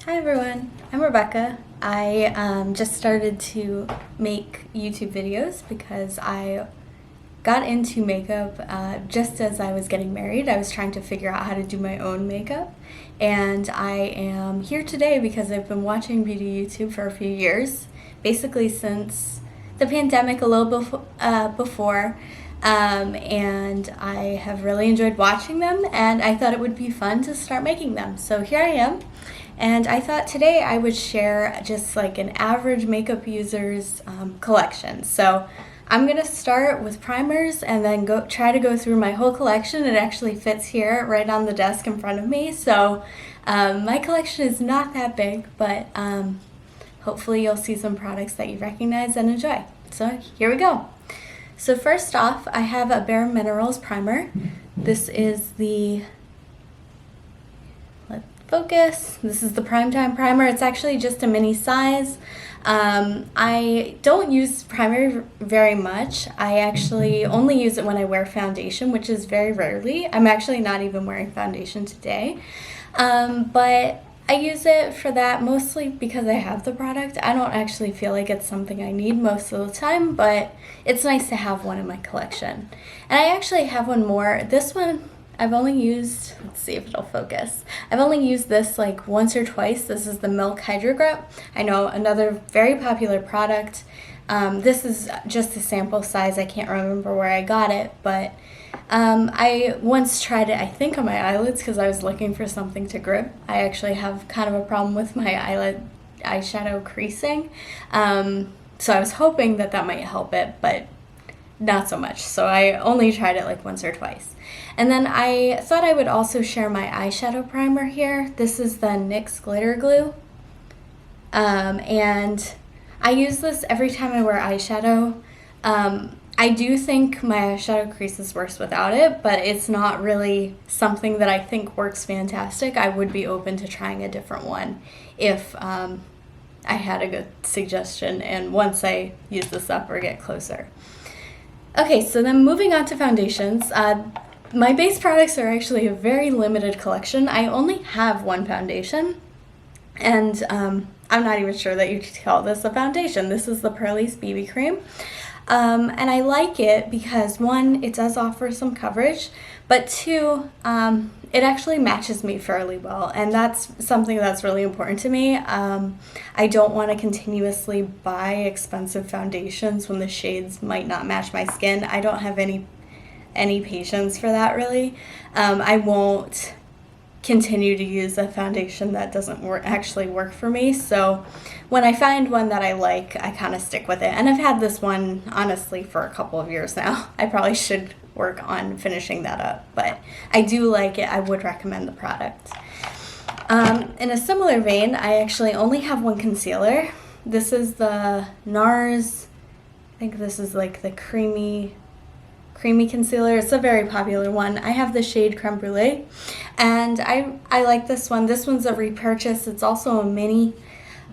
Hi everyone, I'm Rebecca. I just started to make YouTube videos because I got into makeup just as I was getting married. I was trying to figure out how to do my own makeup, and I am here today because I've been watching beauty YouTube for a few years, basically since the pandemic, a little before. And I have really enjoyed watching them, and I thought it would be fun to start making them. So here I am, and I thought today I would share just like an average makeup user's collection. So I'm gonna start with primers and then try to go through my whole collection. It actually fits here right on the desk in front of me. So my collection is not that big, but hopefully you'll see some products that you recognize and enjoy. So here we go. So first off, I have a Bare Minerals primer. This is the, let's focus, this is the Primetime Primer. It's actually just a mini size. I don't use primer very much. I actually only use it when I wear foundation, which is very rarely. I'm actually not even wearing foundation today. But I use it for that mostly because I have the product. I don't actually feel like it's something I need most of the time, but it's nice to have one in my collection. And I actually have one more. This one I've only used, let's see if it'll focus. I've only used this like once or twice. This is the Milk Hydro Grip. I know, another very popular product. This is just a sample size. I can't remember where I got it, but I once tried it, I think, on my eyelids because I was looking for something to grip. I actually have kind of a problem with my eyeshadow creasing. So I was hoping that that might help it, but not so much. So I only tried it like once or twice. And then I thought I would also share my eyeshadow primer here. This is the NYX Glitter Glue. And I use this every time I wear eyeshadow. I do think my eyeshadow creases worse without it, but it's not really something that I think works fantastic. I would be open to trying a different one if I had a good suggestion and once I use this up or get closer. Okay, so then moving on to foundations. My base products are actually a very limited collection. I only have one foundation, and I'm not even sure that you could call this a foundation. This is the Purlisse BB Cream. And I like it because, one, it does offer some coverage, but two, it actually matches me fairly well, and that's something that's really important to me. I don't want to continuously buy expensive foundations when the shades might not match my skin. I don't have any patience for that, really. I won't continue to use a foundation that doesn't actually work for me. So when I find one that I like, I kind of stick with it. And I've had this one, honestly, for a couple of years now. I probably should work on finishing that up, but I do like it. I would recommend the product. In a similar vein, I actually only have one concealer. This is the NARS, I think this is like the creamy concealer. It's a very popular one. I have the shade Creme Brulee, and I like this one. This one's a repurchase. It's also a mini,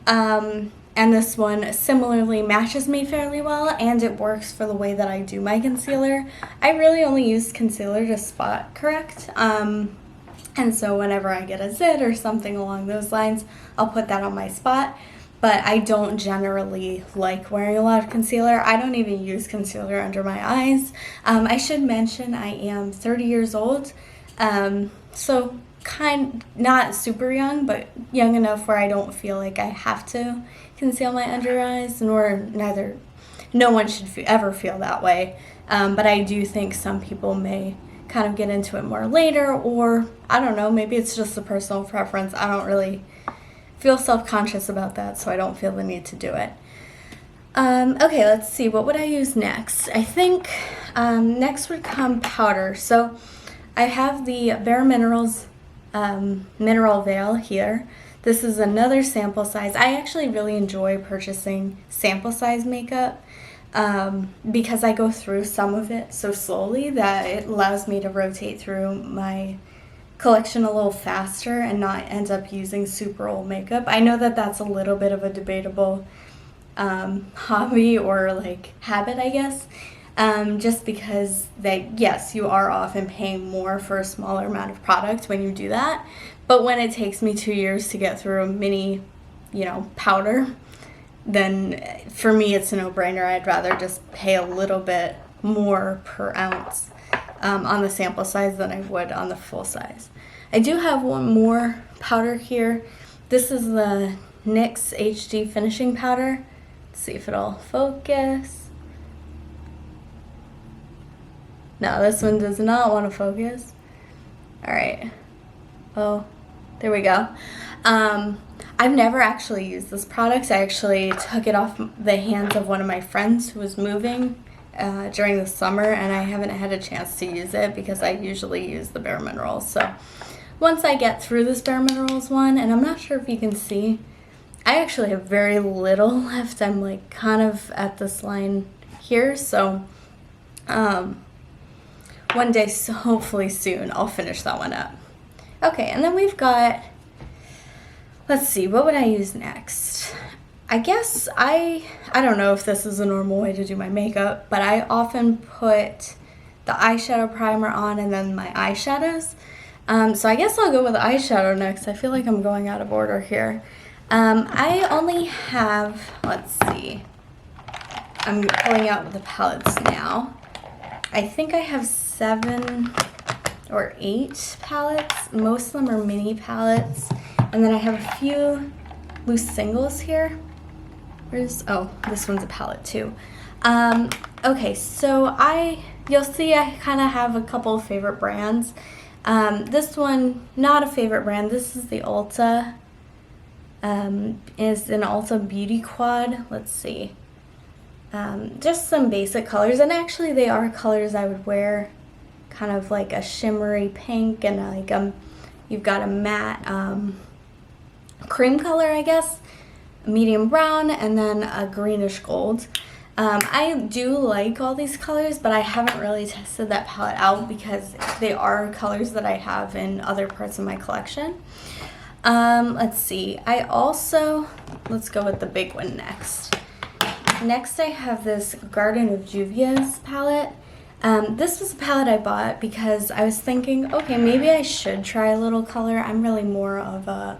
and this one similarly matches me fairly well, and it works for the way that I do my concealer. I really only use concealer to spot correct, and so whenever I get a zit or something along those lines, I'll put that on my spot. But I don't generally like wearing a lot of concealer. I don't even use concealer under my eyes. I should mention I am 30 years old, so not super young, but young enough where I don't feel like I have to conceal my under eyes, no one should ever feel that way. But I do think some people may kind of get into it more later, or I don't know, maybe it's just a personal preference. I don't really feel self-conscious about that, so I don't feel the need to do it. Okay, let's see, what would I use next? I think next would come powder. So I have the Bare Minerals Mineral Veil here. This is another sample size. I actually really enjoy purchasing sample size makeup because I go through some of it so slowly that it allows me to rotate through my collection a little faster and not end up using super old makeup. I know that that's a little bit of a debatable hobby or like habit, I guess, just because yes, you are often paying more for a smaller amount of product when you do that, But when it takes me 2 years to get through a mini, powder, then for me it's a no-brainer. I'd rather just pay a little bit more per ounce on the sample size than I would on the full size. I do have one more powder here. This is the NYX HD finishing powder. Let's see if it'll focus. No, this one does not want to focus. All right. Oh, there we go. I've never actually used this product. I actually took it off the hands of one of my friends who was moving during the summer, and I haven't had a chance to use it because I usually use the Bare Minerals. So once I get through this Bare Minerals one, and I'm not sure if you can see, I actually have very little left. I'm like kind of at this line here. So one day, so hopefully soon, I'll finish that one up. Okay, and then we've got, let's see, what would I use next? I guess I don't know if this is a normal way to do my makeup, but I often put the eyeshadow primer on and then my eyeshadows. So I guess I'll go with the eyeshadow next. I feel like I'm going out of order here. I only have, let's see, I'm pulling out the palettes now. I think I have 7 or 8 palettes. Most of them are mini palettes. And then I have a few loose singles here. Oh, this one's a palette too. Okay, so you'll see I kind of have a couple of favorite brands. This one, not a favorite brand. This is the Ulta. Is an Ulta Beauty Quad. Let's see. Just some basic colors, and actually they are colors I would wear, kind of like a shimmery pink and like you've got a matte cream color, I guess, medium brown, and then a greenish gold. I do like all these colors, but I haven't really tested that palette out because they are colors that I have in other parts of my collection. Let's see. Let's go with the big one next. Next I have this Garden of Juvia's palette. This was a palette I bought because I was thinking, okay, maybe I should try a little color. I'm really more of a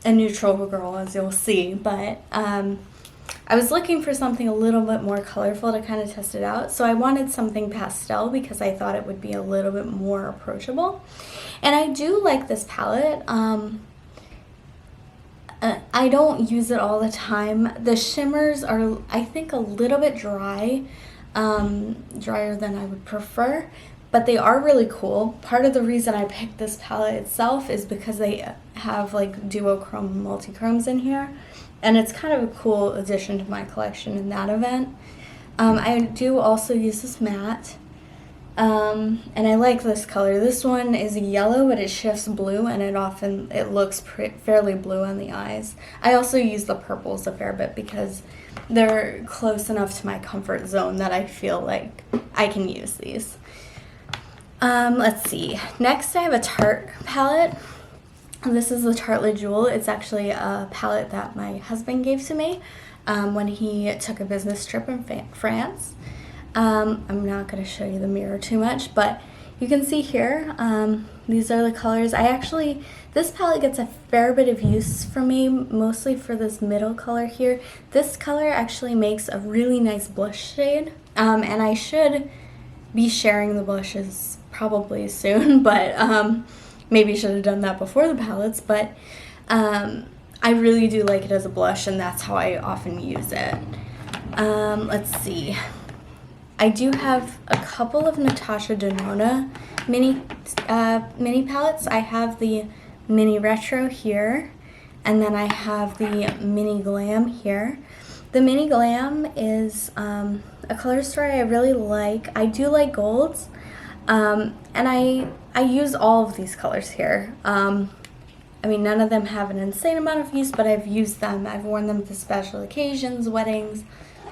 neutral girl, as you'll see, but I was looking for something a little bit more colorful to kind of test it out. So I wanted something pastel because I thought it would be a little bit more approachable. And I do like this palette. I don't use it all the time. The shimmers are, I think, a little bit dry, drier than I would prefer, but they are really cool. Part of the reason I picked this palette itself is because they have like duochrome multi-chromes in here, and it's kind of a cool addition to my collection in that event. I do also use this matte. And I like this color. This one is yellow, but it shifts blue, and it looks fairly blue on the eyes. I also use the purples a fair bit because they're close enough to my comfort zone that I feel like I can use these. Let's see. Next, I have a Tarte palette. This is the Tarte Le Jewel. It's actually a palette that my husband gave to me when he took a business trip in France. I'm not going to show you the mirror too much, but you can see here, these are the colors. This palette gets a fair bit of use from me, mostly for this middle color here. This color actually makes a really nice blush shade, and I should be sharing the blushes probably soon, but maybe should have done that before the palettes, but I really do like it as a blush, and that's how I often use it. Let's see. I do have a couple of Natasha Denona mini palettes. I have the Mini Retro here, and then I have the Mini Glam here. The Mini Glam is a color story I really like. I do like golds, and I use all of these colors here. I mean, none of them have an insane amount of use, but I've used them. I've worn them to special occasions, weddings,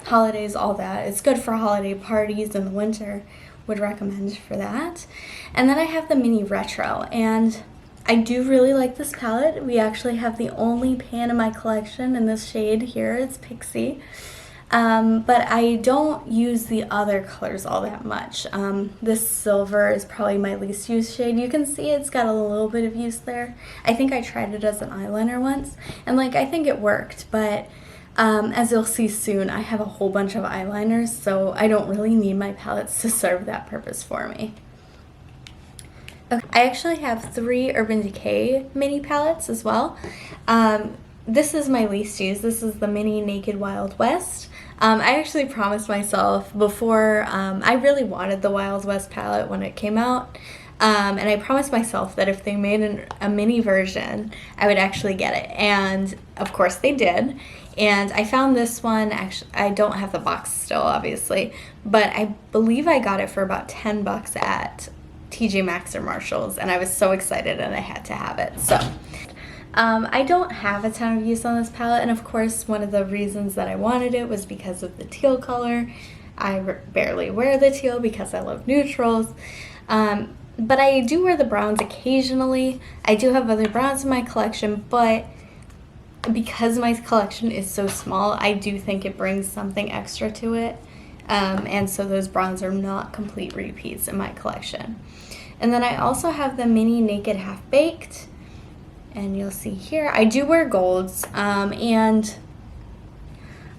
holidays, all that. It's good for holiday parties in the winter. Would recommend for that. And then I have the Mini Retro, and I do really like this palette. We actually have the only pan in my collection in this shade here. It's Pixie. But I don't use the other colors all that much. This silver is probably my least used shade. You can see it's got a little bit of use there. I think I tried it as an eyeliner once, and like I think it worked, but as you'll see soon, I have a whole bunch of eyeliners, so I don't really need my palettes to serve that purpose for me. Okay. I actually have 3 Urban Decay mini palettes as well. This is my least used. This is the Mini Naked Wild West. I actually promised myself before, I really wanted the Wild West palette when it came out, and I promised myself that if they made a mini version, I would actually get it, and of course they did. And I found this one, actually, I don't have the box still, obviously, but I believe I got it for about $10 at TJ Maxx or Marshalls, and I was so excited and I had to have it. So I don't have a ton of use on this palette, and of course one of the reasons that I wanted it was because of the teal color. I barely wear the teal because I love neutrals, but I do wear the browns occasionally. I do have other browns in my collection, but because my collection is so small, I do think it brings something extra to it. And so those browns are not complete repeats in my collection. And then I also have the Mini Naked Half Baked, and you'll see here I do wear golds, and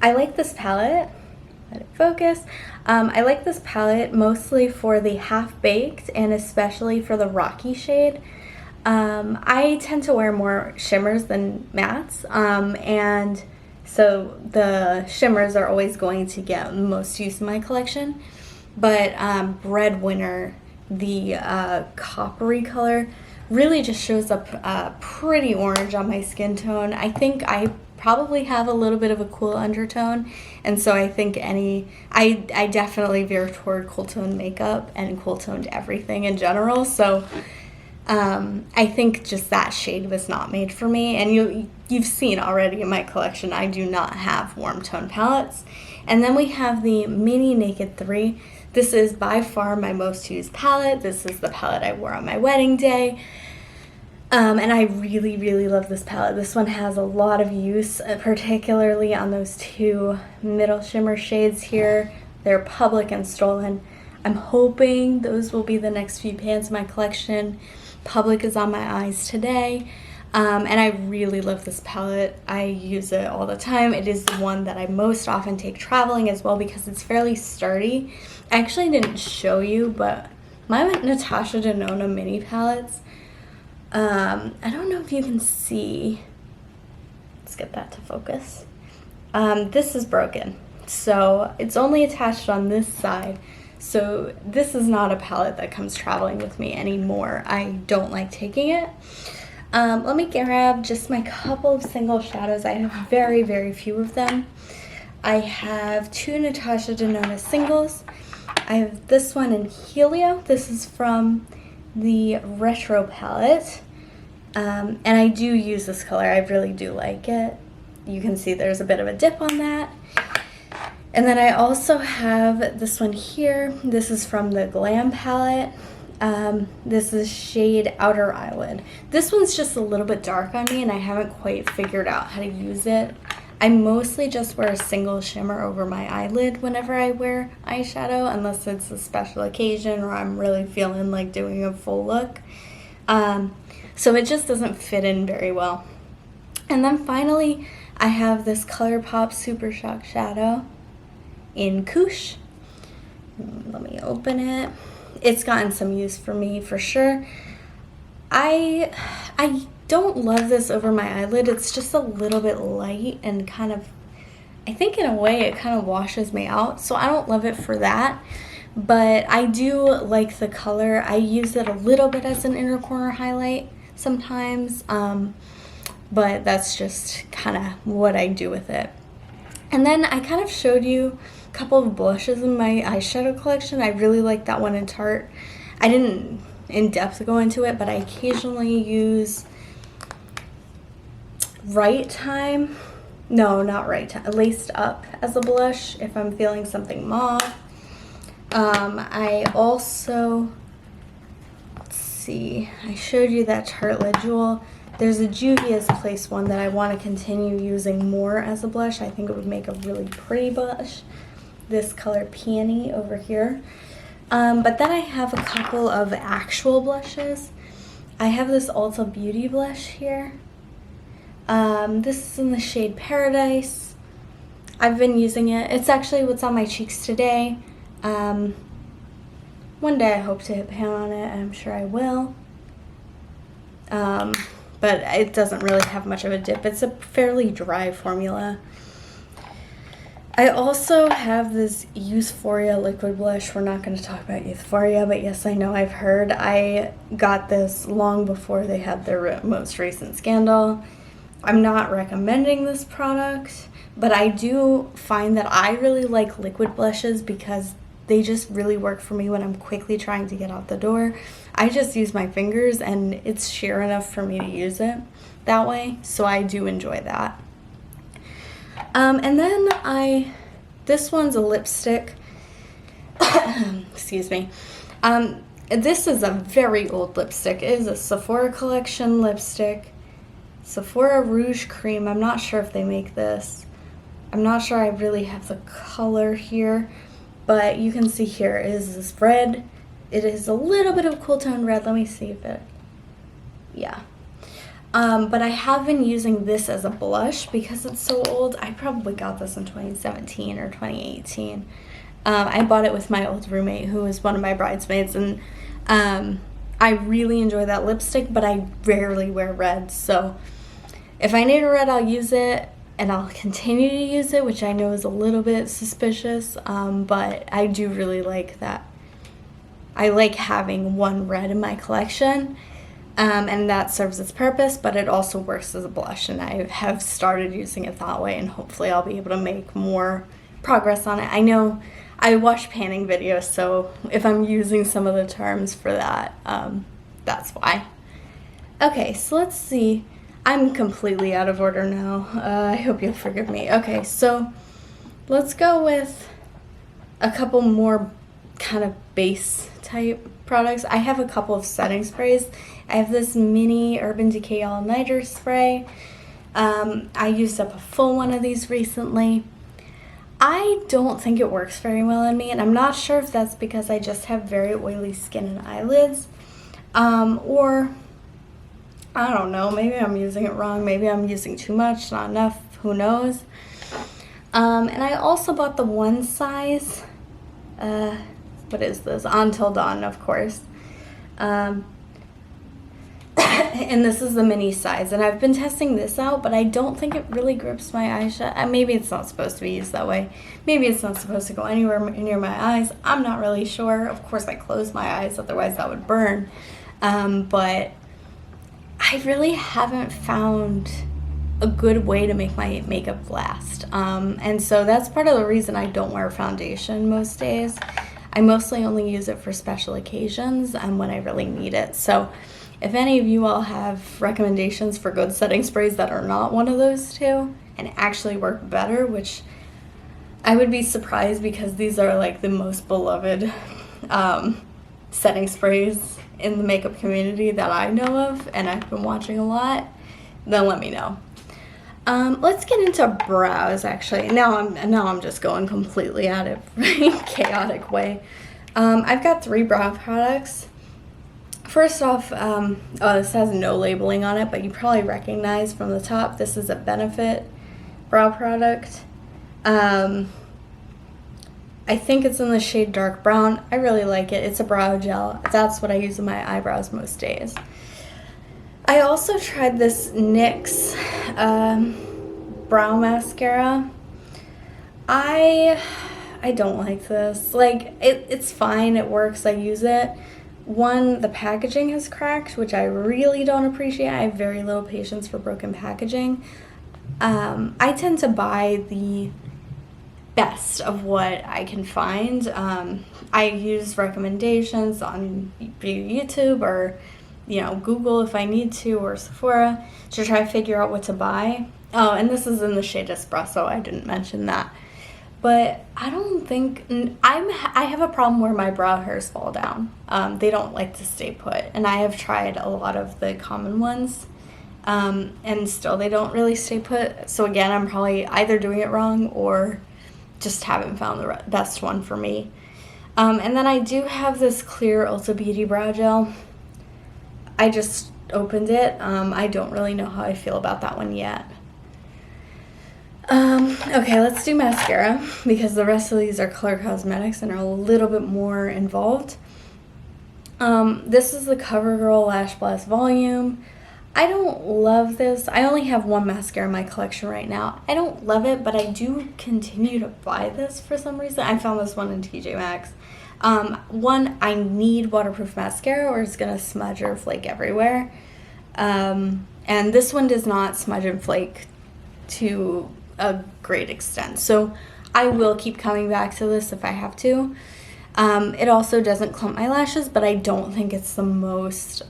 I like this palette. Let it focus. I like this palette mostly for the Half Baked and especially for the Rocky shade. I tend to wear more shimmers than mattes, and so the shimmers are always going to get most use in my collection. But Breadwinner, the coppery color, really just shows up pretty orange on my skin tone. I think I probably have a little bit of a cool undertone, and so I think I definitely veer toward cool tone makeup and cool toned everything in general. So I think just that shade was not made for me, and you've seen already in my collection I do not have warm tone palettes. And then we have the Mini Naked 3. This is by far my most used palette. This is the palette I wore on my wedding day, and I really, really love this palette. This one has a lot of use, particularly on those 2 middle shimmer shades here. They're Public and Stolen. I'm hoping those will be the next few pans in my collection. Public is on my eyes today, and I really love this palette. I use it all the time. It is the one that I most often take traveling as well because it's fairly sturdy. I actually didn't show you, but my Natasha Denona mini palettes, I don't know if you can see. Let's get that to focus. This is broken, so it's only attached on this side. So this is not a palette that comes traveling with me anymore. I don't like taking it. Let me grab just my couple of single shadows. I have very, very few of them. I have 2 Natasha Denona singles. I have this one in Helio. This is from the Retro palette. And I do use this color. I really do like it. You can see there's a bit of a dip on that. And then I also have this one here. This is from the Glam palette. This is shade Outer Island. This one's just a little bit dark on me and I haven't quite figured out how to use it. I mostly just wear a single shimmer over my eyelid whenever I wear eyeshadow, unless it's a special occasion or I'm really feeling like doing a full look. So it just doesn't fit in very well. And then finally, I have this ColourPop Super Shock Shadow in Koosh. Let me open it. It's gotten some use for me for sure. I don't love this over my eyelid. It's just a little bit light and kind of, I think in a way it kind of washes me out, so I don't love it for that. But I do like the color. I use it a little bit as an inner corner highlight sometimes, but that's just kind of what I do with it. And then I kind of showed you a couple of blushes in my eyeshadow collection. I really like that one in Tarte. I didn't in depth go into it, but I occasionally use Right Time. No, not Right Time. Laced Up as a blush if I'm feeling something mauve. I also, let's see, I showed you that Tarte Lid Jewel. There's a Juvia's Place one that I want to continue using more as a blush. I think it would make a really pretty blush. This color Peony over here. But then I have a couple of actual blushes. I have this Ulta Beauty blush here. This is in the shade Paradise. I've been using it. It's actually what's on my cheeks today. One day I hope to hit pan on it. I'm sure I will. But it doesn't really have much of a dip. It's a fairly dry formula. I also have this Euphoria liquid blush. We're not going to talk about Euphoria, but yes, I know, I've heard. I got this long before they had their most recent scandal. I'm not recommending this product, but I do find that I really like liquid blushes because they just really work for me when I'm quickly trying to get out the door. I just use my fingers and it's sheer enough for me to use it that way, so I do enjoy that. And then this one's a lipstick. Excuse me. This is a very old lipstick. It is a Sephora collection lipstick. Sephora Rouge Cream. I'm not sure if they make this. I'm not sure I really have the color here, but you can see here it is this red. It is a little bit of cool tone red. Let me see if it, yeah. But I have been using this as a blush because it's so old. I probably got this in 2017 or 2018. I bought it with my old roommate who was one of my bridesmaids, and I really enjoy that lipstick, but I rarely wear red. So if I need a red, I'll use it, and I'll continue to use it, which I know is a little bit suspicious, but I do really like that. I like having one red in my collection. And that serves its purpose, but it also works as a blush, and I have started using it that way, and hopefully I'll be able to make more progress on it. I know I watch panning videos, so if I'm using some of the terms for that, that's why. Okay, so let's see. I'm completely out of order now. I hope you'll forgive me. Okay, so let's go with a couple more kind of base type products. I have a couple of setting sprays. I have this mini Urban Decay All Nighter spray. I used up a full one of these recently. I don't think it works very well on me, and I'm not sure if that's because I just have very oily skin and eyelids, or I don't know, maybe I'm using it wrong, maybe I'm using too much, not enough, who knows. And I also bought the one size, what is this? Until Dawn, of course. And this is the mini size, and I've been testing this out, but I don't think it really grips my eyeshadow. Maybe it's not supposed to be used that way. Maybe it's not supposed to go anywhere near my eyes. I'm not really sure. Of course, I close my eyes, otherwise that would burn. But I really haven't found a good way to make my makeup last. And so that's part of the reason I don't wear foundation most days. I mostly only use it for special occasions and when I really need it. So if any of you all have recommendations for good setting sprays that are not one of those two and actually work better, which I would be surprised because these are like the most beloved setting sprays in the makeup community that I know of, and I've been watching a lot, then let me know. Let's get into brows, actually. Now I'm just going completely out of chaotic way. I've got 3 brow products. First off, this has no labeling on it, but you probably recognize from the top, this is a Benefit brow product. I think it's in the shade Dark Brown. I really like it. It's a brow gel. That's what I use in my eyebrows most days. I also tried this NYX brow mascara. I don't like this. Like, it's fine. It works. I use it. One, the packaging has cracked, which I really don't appreciate. I have very little patience for broken packaging. I tend to buy the best of what I can find. I use recommendations on YouTube or Google if I need to, or Sephora, to try to figure out what to buy. Oh, and this is in the shade Espresso. I didn't mention that. But I don't think, I have a problem where my brow hairs fall down. They don't like to stay put. And I have tried a lot of the common ones, and still they don't really stay put. So again, I'm probably either doing it wrong or just haven't found the best one for me. And then I do have this clear Ulta Beauty Brow Gel. I just opened it. I don't really know how I feel about that one yet. Okay, let's do mascara because the rest of these are color cosmetics and are a little bit more involved. This is the CoverGirl Lash Blast Volume. I don't love this. I only have one mascara in my collection right now. I don't love it, but I do continue to buy this for some reason. I found this one in TJ Maxx. One, I need waterproof mascara or it's going to smudge or flake everywhere. And this one does not smudge and flake to a great extent. So I will keep coming back to this if I have to. It also doesn't clump my lashes, but I don't think it's the most,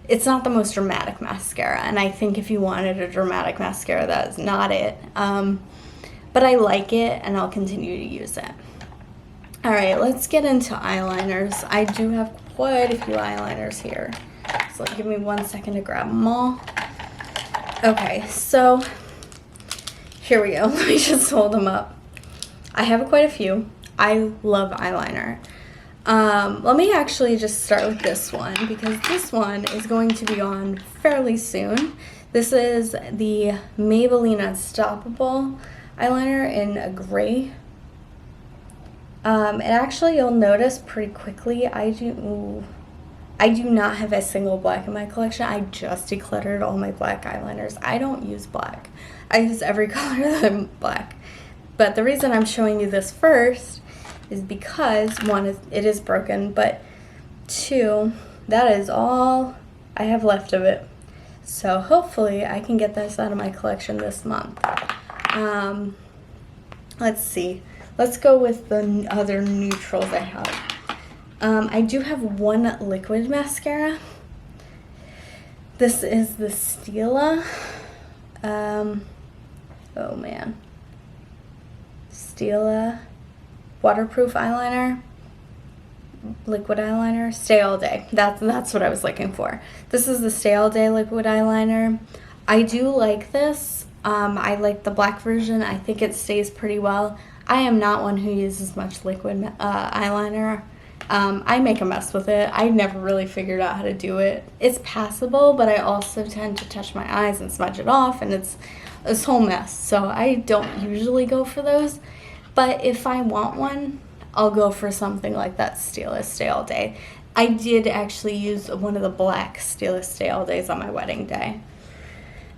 it's not the most dramatic mascara. And I think if you wanted a dramatic mascara, that's not it. But I like it and I'll continue to use it. All right, let's get into eyeliners. I do have quite a few eyeliners here. So give me 1 second to grab them all. Okay, so here we go. Let me just hold them up. I have quite a few. I love eyeliner. Let me actually just start with this one because this one is going to be on fairly soon. This is the Maybelline Unstoppable eyeliner in a gray. And actually you'll notice pretty quickly I do not have a single black in my collection. I just decluttered all my black eyeliners. I don't use black. I use every color that I'm black. But the reason I'm showing you this first is because one, it is broken, but two, that is all I have left of it. So hopefully I can get this out of my collection this month. Let's see. Let's go with the other neutrals I have. I do have one liquid mascara. This is the Stila. Oh man. Stila waterproof eyeliner. Liquid eyeliner. Stay All Day. That's what I was looking for. This is the Stay All Day liquid eyeliner. I do like this. I like the black version. I think it stays pretty well. I am not one who uses much liquid eyeliner. I make a mess with it. I never really figured out how to do it. It's passable, but I also tend to touch my eyes and smudge it off, and it's this whole mess. So I don't usually go for those. But if I want one, I'll go for something like that Stila Stay All Day. I did actually use one of the black Stila Stay All Days on my wedding day.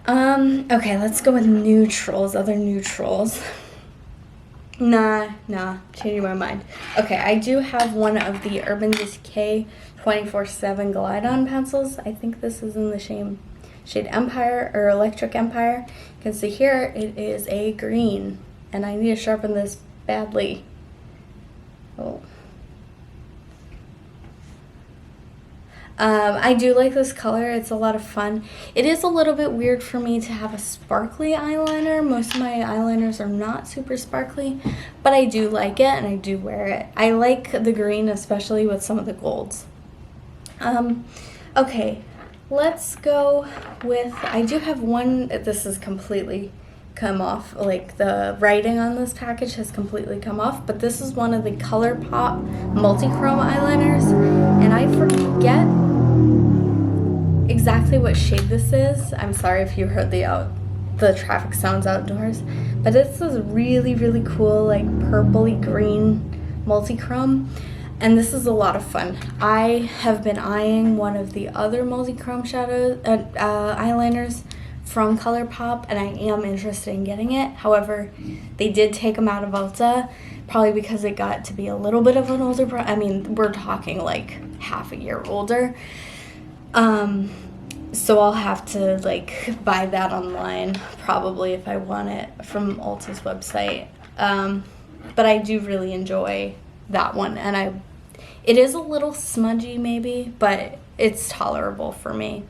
Okay, let's go with neutrals, other neutrals. Nah, changing my mind. Okay, I do have one of the Urban Decay 24/7 Glide-On pencils. I think this is in the shade Empire or Electric Empire. You can see here it is a green, and I need to sharpen this badly. Oh. I do like this color. It's a lot of fun. It is a little bit weird for me to have a sparkly eyeliner. Most of my eyeliners are not super sparkly, but I do like it and I do wear it. I like the green, especially with some of the golds. Okay, let's go with, I do have one, this is completely come off, like the writing on this package has completely come off, but this is one of the ColourPop multi-chrome eyeliners, and I forget exactly what shade this is. I'm sorry if you heard the traffic sounds outdoors, but this is really, really cool, like purpley green multi-chrome, and this is a lot of fun. I have been eyeing one of the other multi-chrome shadow eyeliners from ColourPop, and I am interested in getting it. However, they did take them out of Ulta, probably because it got to be a little bit of an older I mean, we're talking like half a year older. So I'll have to like buy that online probably if I want it from Ulta's website. But I do really enjoy that one, and it is a little smudgy maybe, but it's tolerable for me.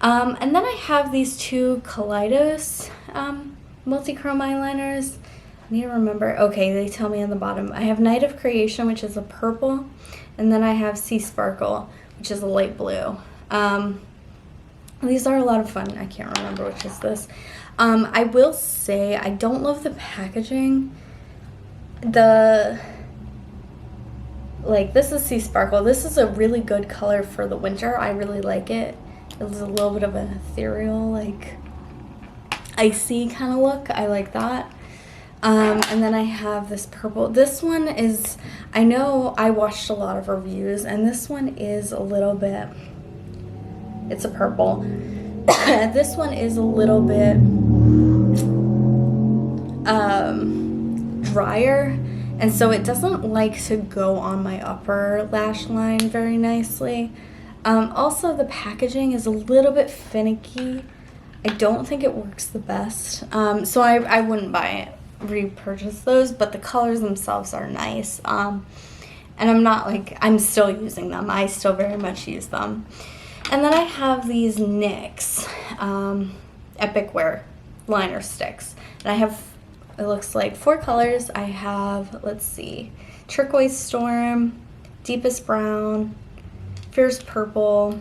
And then I have these two Kaleidos multi-chrome eyeliners. I need to remember. Okay, they tell me on the bottom. I have Night of Creation, which is a purple, and then I have Sea Sparkle, which is a light blue. These are a lot of fun. I can't remember which is this. I will say I don't love the packaging. This is Sea Sparkle. This is a really good color for the winter. I really like it. It's a little bit of an ethereal, like icy kind of look. I like that. And then I have this purple. This one is, I know I watched a lot of reviews, and this one is a little bit, it's a purple. This one is a little bit drier, and so it doesn't like to go on my upper lash line very nicely. Also, the packaging is a little bit finicky. I don't think it works the best, so I wouldn't repurchase those, but the colors themselves are nice. And I'm still using them. I still very much use them. And then I have these NYX Epic Wear liner sticks. And I have, it looks like 4 colors. I have, let's see, Turquoise Storm, Deepest Brown, Fierce Purple,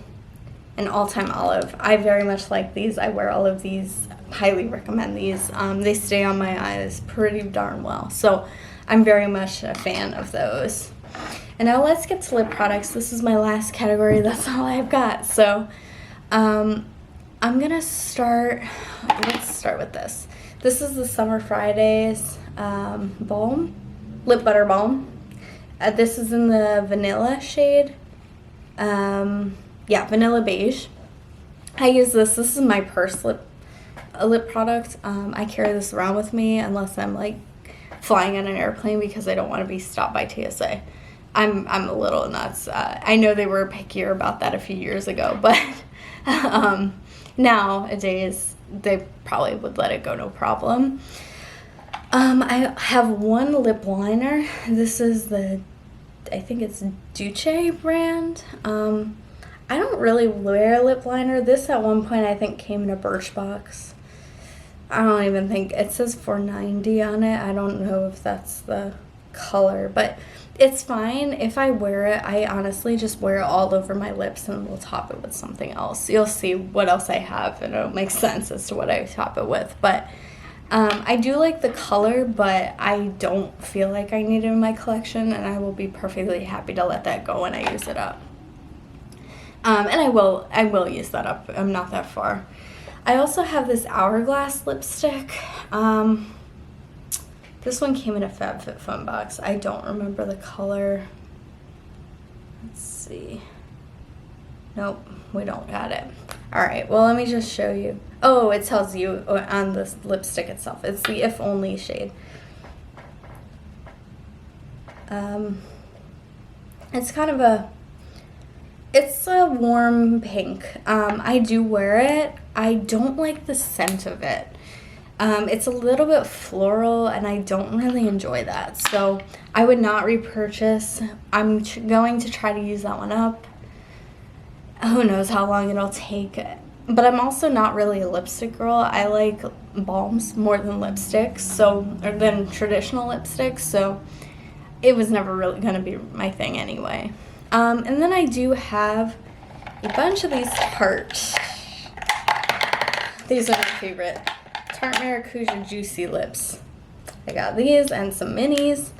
and All Time Olive. I very much like these. I wear all of these. Highly recommend these. They stay on my eyes pretty darn well. So I'm very much a fan of those. And now let's get to lip products. This is my last category. That's all I've got. So I'm gonna start, let's start with this. This is the Summer Fridays balm, lip butter balm. This is in the vanilla shade. Vanilla beige. I use this. This is my purse lip product. I carry this around with me unless I'm like flying on an airplane because I don't want to be stopped by TSA. I'm a little nuts. I know they were pickier about that a few years ago, but nowadays they probably would let it go no problem. I have one lip liner. This is I think it's Duce brand. I don't really wear lip liner. This at one point I think came in a Birchbox. I don't even think, it says $4.90 on it. I don't know if that's the color, but it's fine. If I wear it, I honestly just wear it all over my lips and we'll top it with something else. You'll see what else I have and it'll make sense as to what I top it with. But I do like the color, but I don't feel like I need it in my collection, and I will be perfectly happy to let that go when I use it up. And I will use that up. I'm not that far. I also have this Hourglass lipstick. This one came in a FabFitFun box. I don't remember the color. Let's see. Nope, we don't got it. All right, well, let me just show you. Oh, it tells you on the lipstick itself. It's the If Only shade. It's kind of it's a warm pink. I do wear it. I don't like the scent of it. It's a little bit floral, and I don't really enjoy that. So I would not repurchase. I'm going to try to use that one up. Who knows how long it'll take. But I'm also not really a lipstick girl. I like balms more than lipsticks, or than traditional lipsticks. So it was never really going to be my thing anyway. And then I do have a bunch of these Tarte. These are my favorite. Tarte Maracuja Juicy Lips. I got these and some minis.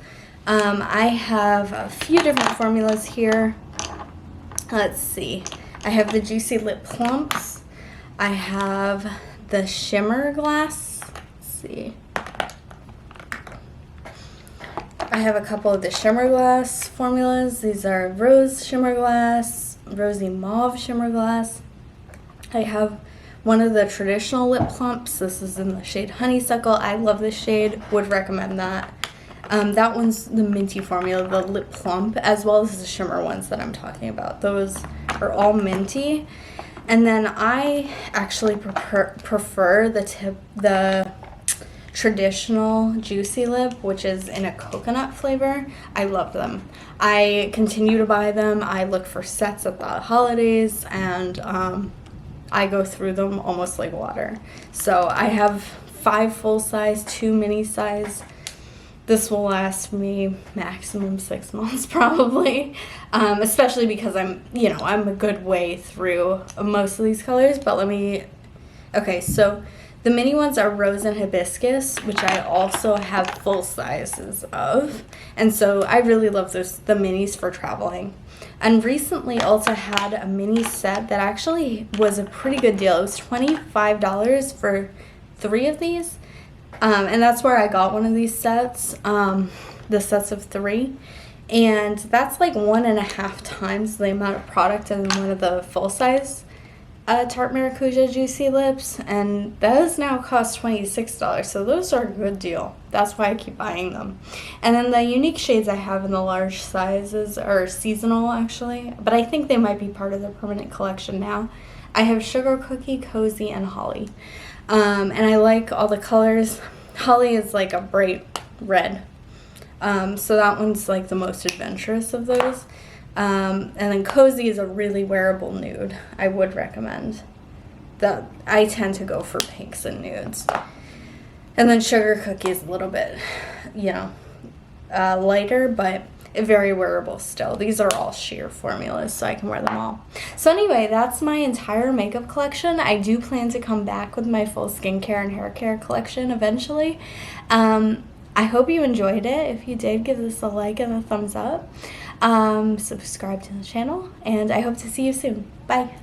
I have a few different formulas here. Let's see. I have the Juicy Lip Plumps. I have the Shimmer Glass. Let's see. I have a couple of the Shimmer Glass formulas. These are Rose Shimmer Glass, Rosy Mauve Shimmer Glass. I have one of the traditional lip plumps. This is in the shade Honeysuckle. I love this shade. Would recommend that. That one's the minty formula, the lip plump, as well as the shimmer ones that I'm talking about. Those are all minty. And then I actually prefer the traditional Juicy Lip, which is in a coconut flavor. I love them. I continue to buy them. I look for sets at the holidays, and I go through them almost like water. So I have 5 full size, 2 mini size, this will last me maximum 6 months probably, especially because I'm a good way through most of these colors. But okay, so the mini ones are Rose and Hibiscus, which I also have full sizes of. And so I really love the minis for traveling. And recently also had a mini set that actually was a pretty good deal. It was $25 for 3 of these. And that's where I got one of these sets, the sets of 3. And that's like 1.5 times the amount of product in one of the full-size Tarte Maracuja Juicy Lips, and those now cost $26, so those are a good deal. That's why I keep buying them. And then the unique shades I have in the large sizes are seasonal, actually, but I think they might be part of the permanent collection now. I have Sugar Cookie, Cozy, and Holly. And I like all the colors. Holly is like a bright red, so that one's like the most adventurous of those. And then Cozy is a really wearable nude. I would recommend that. I tend to go for pinks and nudes. And then Sugar Cookie is a little bit, lighter, but very wearable still. These are all sheer formulas, so I can wear them all. So anyway, that's my entire makeup collection. I do plan to come back with my full skincare and hair care collection eventually. I hope you enjoyed it. If you did, give this a like and a thumbs up. Subscribe to the channel, and I hope to see you soon. Bye.